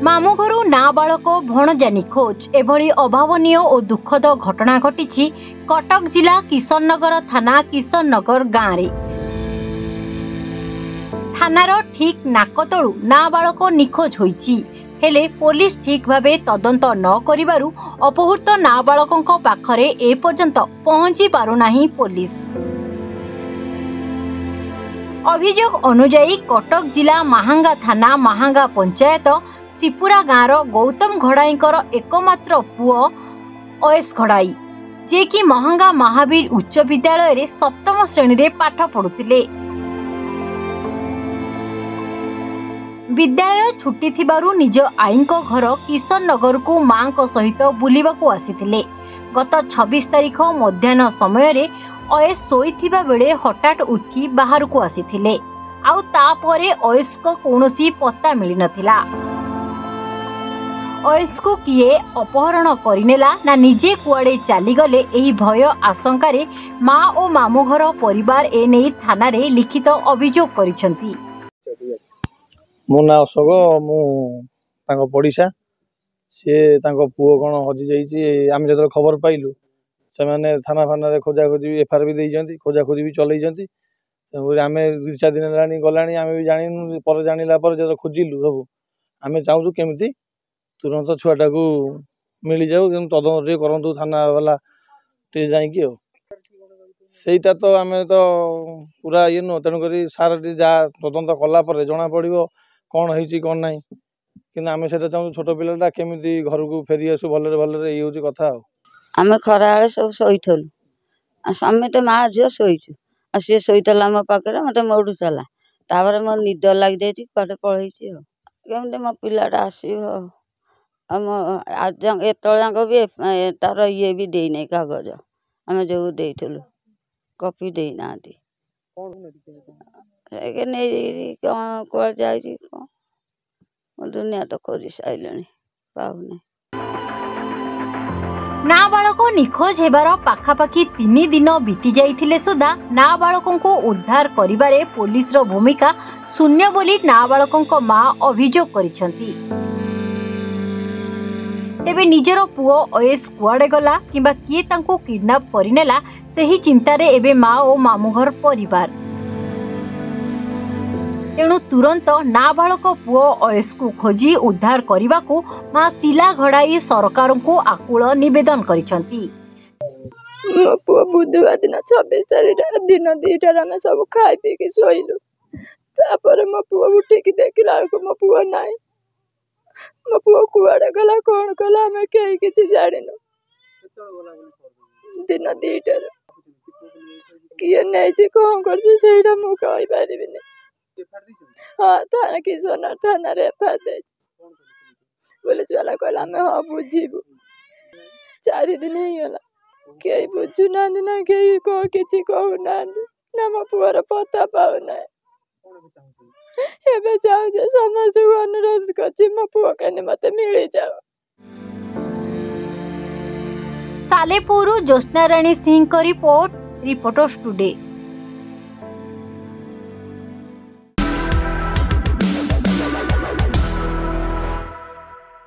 मामू घरू नाबालक भणजा निखोज एभली अभावनीय और दुखद घटना घटी कटक जिला किशननगर थाना किशननगर गाँव में। थानार ठीक नाकतलू नाबालक निखोज होईची हेले पुलिस ठीक भावे तदंत न करिबारु अपहृत नाबालकों पाखरे ए पर्यंत पहुंची पारुनाही पुलिस। अभियोग अनुजाई कटक जिला महांगा थाना महांगा पंचायत सिपुरा गाँवर गौतम घड़ाईकर एकमात्र पुओ अयस घड़ाई जे कि महांगा महावीर उच्च विद्यालय रे सप्तम श्रेणी रे पाठ पढ़ुतिले। विद्यालय छुट्टी थिबारु निज आईको घर किशननगर को मां को सहित बुलिबाकू आसीथिले। गत 26 तारिख मध्याह्न समय रे अयस सोईथिबा बेले हठात उठी बाहर को आसीथिले। आउ तापरे अयस को कोनोसी पत्ता मिली नथिला। अयस को किए अपहरण करिनेला ना निजे कुआडे चाली गले एही भय आशंका रे मां ओ मामू घर परिवार ए नै थाना रे लिखित अभियोग करिसंती। मो ना अशोक मु पड़िशा सी पुओ कौन हजि जाइए आम जो खबर पाइलु से मैंने थाना फाना रे खोजा खोजी एफआईआर भी देइछंती खोजा खोजी भी चलैछंती। आम 2-4 दिन गला आम भी जानू पर जाना जो खोजिलु सब आम चाहूँ केमी तुरंत छुआटा को मिल जाऊ तदंत करूँ थाना वाला जाकि सेटा तो आम तो पूरा ये नुह तेणुक सार जा तदंत कलापर जना पड़ो कौन है कौन ना कि आम से चाहूँ छोट पिलाटा केमी घर को फेरी आसू भलरे भलरे ये हूँ कथा। आम खरा सब शोलु समेत माँ झील शोचु सी शोला मो पाखे मत मोड़ू चला तापर मो निद लग जाती कटे पलि केमी मो पिलाटा आसो एतक भी तार ये भी देना कागज आम जो देलु कपी देना कौन जा दुनिया तो खोजी सारे पाऊना। नाबालक निखोज हेबार पाखापाखि 3 दिन बीती जाइथिले सुधा नाबालकों को उद्धार करिबारे पुलिस रो भूमिका शून्य बोली नाबालकों मां अभियोग करिसंती। तेबे निजर पुओ अयस कुआडे गला किंबा किए तांको किडनैप करिनेला सेही चिंतारे एबे मां ओ मामुघर परिवार। तेणु तुरंत नाबालक पुओ अयस को खोजी उद्धार करने को मां शिला घड़ाई सरकार को आकुल निवेदन करिसंती। मो पुओ बुधवार दिन 26 तारिख दिन 2टार आम सब खाई पी शोलु तापर मो पुओ उठिकी देखला मो पुओ नाई मो पुओ कुआडे गला कौन कला आम कहीं किसी जानिनु। दिन 2टार किए नहीं कौन कर मु कही पारिबिनी। हाँ थाना किशननगर थाना रे एफआईआर दे पुलिस वाला कहला आम हाँ बुझीबू 4 दिन होगा कई बुझु ना ना कई किसी कहूना ना मो पुअर पता पाऊना एबे चाहूँ समस्त को अनुरोध कर मो पुओ के मत मिल जाओ। सालेपुर ज्योत्स्ना राणी सिंह को रिपोर्टर्स टुडे।